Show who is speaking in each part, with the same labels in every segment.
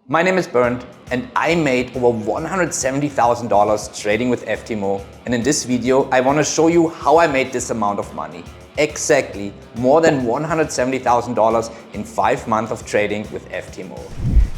Speaker 1: My name is Bernd and I made over $170,000 trading with FTMO, and in this video I want to show you how I made this amount of money. Exactly more than $170,000 in 5 months of trading with FTMO.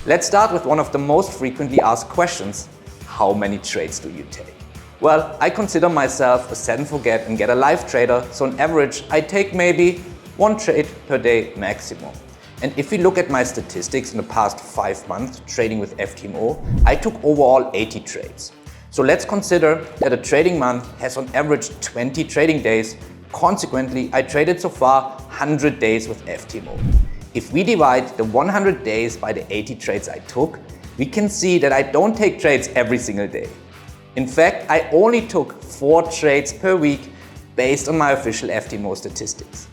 Speaker 1: Let's start with one of the most frequently asked questions. How many trades do you take? Well, I consider myself a set and forget and get a live trader, so on average I take maybe 1 trade per day maximum. And if we look at my statistics in the past 5 months trading with FTMO, I took overall 80 trades. So let's consider that a trading month has on average 20 trading days. Consequently, I traded so far 100 days with FTMO. If we divide the 100 days by the 80 trades I took, we can see that I don't take trades every single day. In fact, I only took 4 trades per week based on my official FTMO statistics.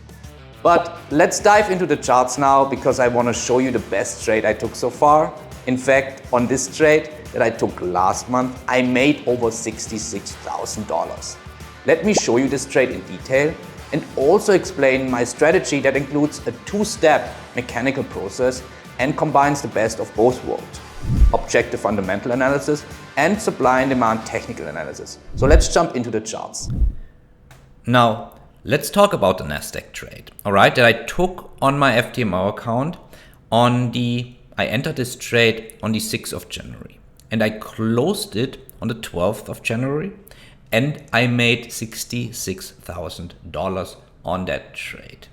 Speaker 1: But let's dive into the charts now, because I want to show you the best trade I took so far. In fact, on this trade that I took last month, I made over $66,000. Let me show you this trade in detail and also explain my strategy that includes a 2-step mechanical process and combines the best of both worlds: objective fundamental analysis and supply and demand technical analysis. So let's jump into the charts.
Speaker 2: Now, let's talk about the NASDAQ trade, all right, that I took on my FTMO account I entered this trade on the 6th of January and I closed it on the 12th of January and I made $66,000 on that trade.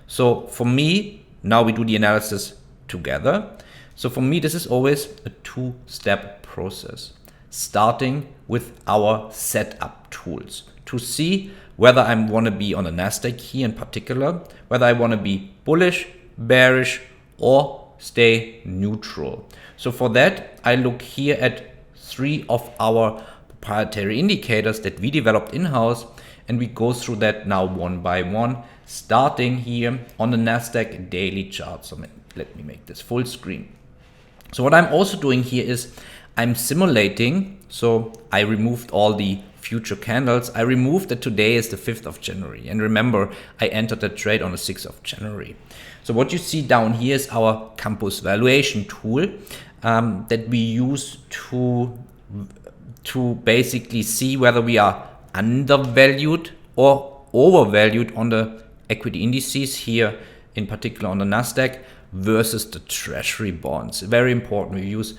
Speaker 2: So for me, now we do the analysis together. So for me, this is always a 2-step process, starting with our setup tools to see whether I want to be on the NASDAQ here in particular, whether I want to be bullish, bearish, or stay neutral. So for that, I look here at 3 of our proprietary indicators that we developed in-house, and we go through that now one by one, starting here on the NASDAQ daily chart. So let me make this full screen. So what I'm also doing here is I'm simulating. So I removed all the future candles. I removed that today is the 5th of January. And remember, I entered the trade on the 6th of January. So what you see down here is our Campus valuation tool that we use to basically see whether we are undervalued or overvalued on the equity indices here, in particular on the NASDAQ, versus the treasury bonds. Very important. We use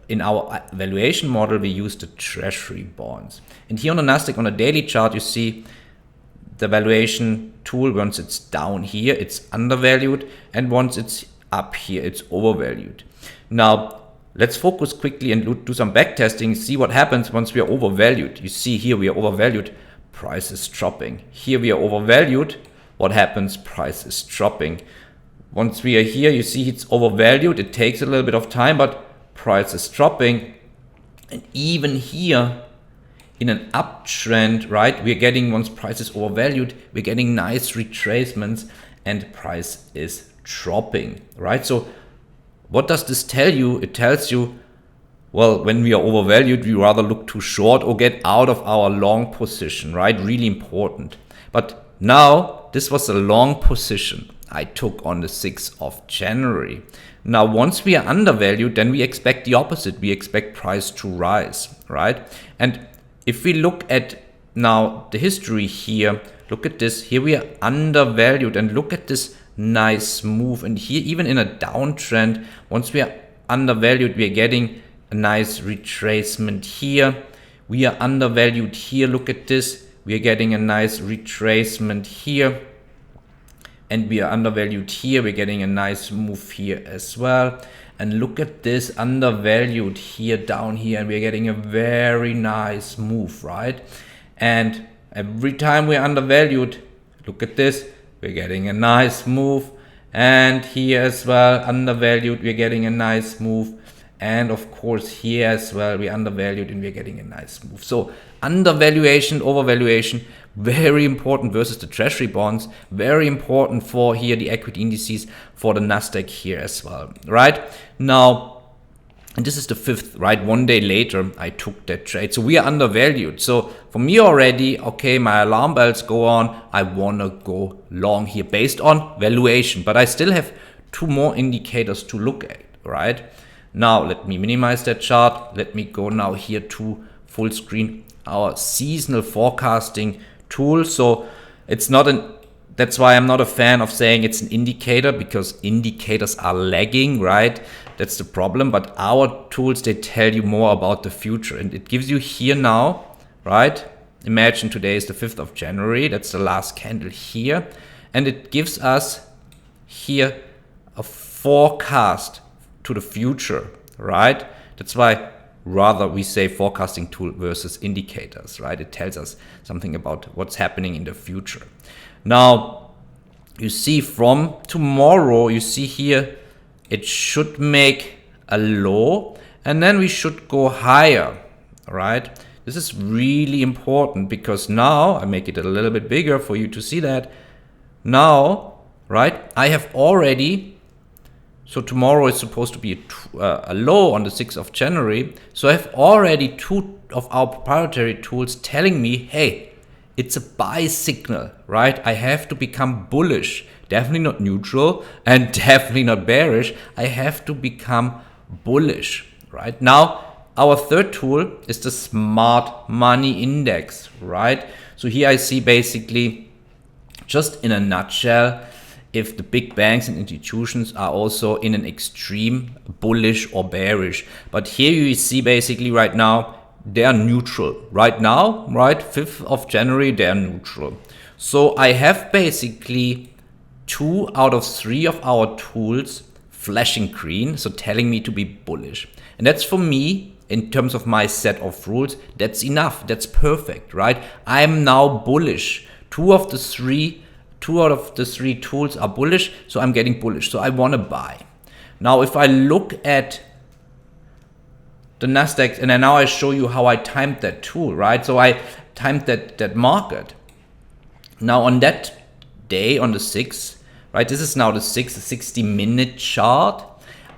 Speaker 2: in our valuation model, we use the treasury bonds. And here on the NASDAQ on a daily chart, you see the valuation tool. Once it's down here, it's undervalued. And once it's up here, it's overvalued. Now, let's focus quickly and do some back testing, see what happens once we are overvalued. You see here we are overvalued, price is dropping. Here we are overvalued. What happens? Price is dropping. Once we are here, you see it's overvalued. It takes a little bit of time, but price is dropping. And even here in an uptrend, right, we're getting, once price is overvalued, we're getting nice retracements and price is dropping, right? So what does this tell you? It tells you, well, when we are overvalued, we rather look to short or get out of our long position, right? Really important. But now this was a long position I took on the 6th of January. Now, once we are undervalued, then we expect the opposite. We expect price to rise, right? And if we look at now the history here, look at this. Here we are undervalued and look at this nice move. And here, even in a downtrend, once we are undervalued, we are getting a nice retracement here. We are undervalued here. Look at this. We are getting a nice retracement here. And we are undervalued here. We're getting a nice move here as well. And look at this, undervalued here, down here, and we're getting a very nice move, right? And every time we're undervalued, look at this, we're getting a nice move. And here as well, undervalued, we're getting a nice move. And of course here as well, we're undervalued and we're getting a nice move. So undervaluation, overvaluation, very important versus the treasury bonds, very important for here the equity indices, for the NASDAQ here as well, right? Now, and this is the 5th, right? 1 day later, I took that trade. So we are undervalued. So for me already, okay, my alarm bells go on. I want to go long here based on valuation, but I still have 2 more indicators to look at, right? Now let me minimize that chart. Let me go now here to full screen, our seasonal forecasting tool. So it's not that's why I'm not a fan of saying it's an indicator, because indicators are lagging, right? That's the problem. But our tools, they tell you more about the future, and it gives you here now, right? Imagine today is the 5th of January. That's the last candle here. And it gives us here a forecast to the future, right? That's why rather we say forecasting tool versus indicators, right? It tells us something about what's happening in the future. Now, you see from tomorrow, you see here, it should make a low and then we should go higher, right? This is really important because now, I make it a little bit bigger for you to see that. Now, right, I have already, so tomorrow is supposed to be a low on the 6th of January. So I have already 2 of our proprietary tools telling me, hey, it's a buy signal, right? I have to become bullish, definitely not neutral and definitely not bearish. I have to become bullish, right? Now, our third tool is the Smart Money Index, right? So here I see basically, just in a nutshell, if the big banks and institutions are also in an extreme bullish or bearish. But here you see basically right now, they are neutral. Right now, right, 5th of January, they are neutral. So I have basically 2 out of 3 of our tools flashing green, so telling me to be bullish. And that's for me, in terms of my set of rules, that's enough. That's perfect, right? I'm now bullish. 2 out of the 3 tools are bullish, so I'm getting bullish. So I want to buy. Now, if I look at the NASDAQ, and then now I show you how I timed that tool, right? So I timed that market. Now on that day, on the 6th, right? This is now the 6th, 60-minute chart.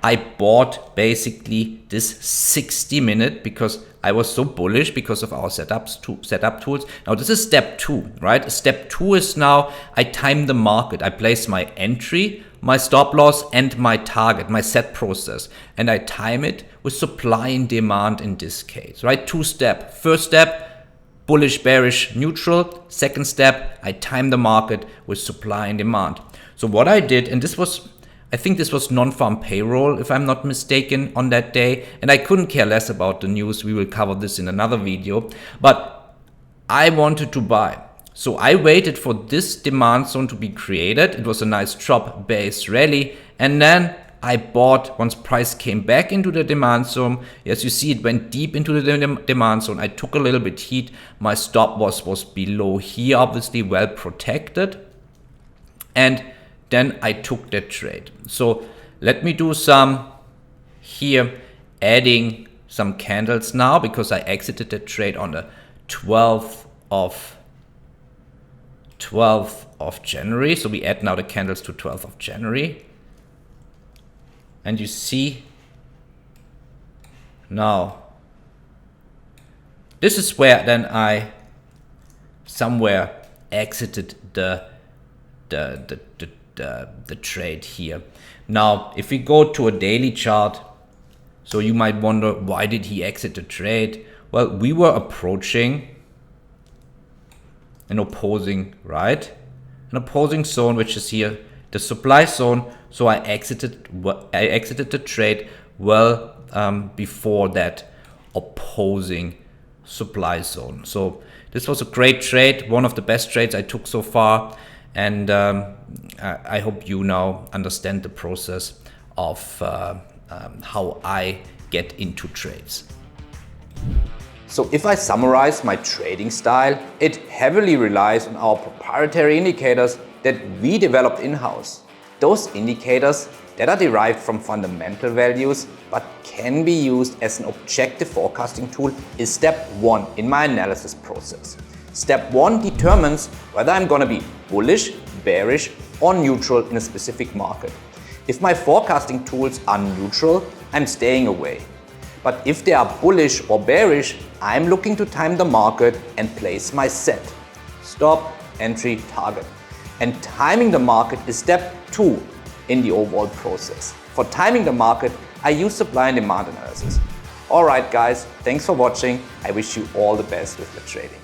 Speaker 2: I bought basically this 60-minute because I was so bullish because of our setup tools. Now this is step 2, right? Step 2 is now I time the market. I place my entry, my stop loss and my target, my set process. And I time it with supply and demand in this case, right? 2 step. First step, bullish, bearish, neutral. Second step, I time the market with supply and demand. So what I did, and this was, I think this was non-farm payroll, if I'm not mistaken, on that day. And I couldn't care less about the news. We will cover this in another video. But I wanted to buy. So I waited for this demand zone to be created. It was a nice drop base rally. And then I bought once price came back into the demand zone. As you see, it went deep into the demand zone. I took a little bit heat. My stop was below here, obviously well protected. And then I took that trade. So let me do some here, adding some candles now, because I exited the trade on the 12th of January. So we add now the candles to 12th of January. And you see now, this is where then I somewhere exited the trade here. Now, if we go to a daily chart, so you might wonder, why did he exit the trade? Well, we were approaching an opposing, right? An opposing zone, which is here, the supply zone. So I exited the trade well before that opposing supply zone. So this was a great trade, one of the best trades I took so far. And I hope you now understand the process of how I get into trades.
Speaker 1: So if I summarize my trading style, it heavily relies on our proprietary indicators that we developed in-house. Those indicators that are derived from fundamental values but can be used as an objective forecasting tool is step 1 in my analysis process. Step 1 determines whether I'm going to be bullish, bearish or neutral in a specific market. If my forecasting tools are neutral, I'm staying away. But if they are bullish or bearish, I'm looking to time the market and place my set. Stop, entry, target. And timing the market is step 2 in the overall process. For timing the market, I use supply and demand analysis. Alright guys, thanks for watching. I wish you all the best with your trading.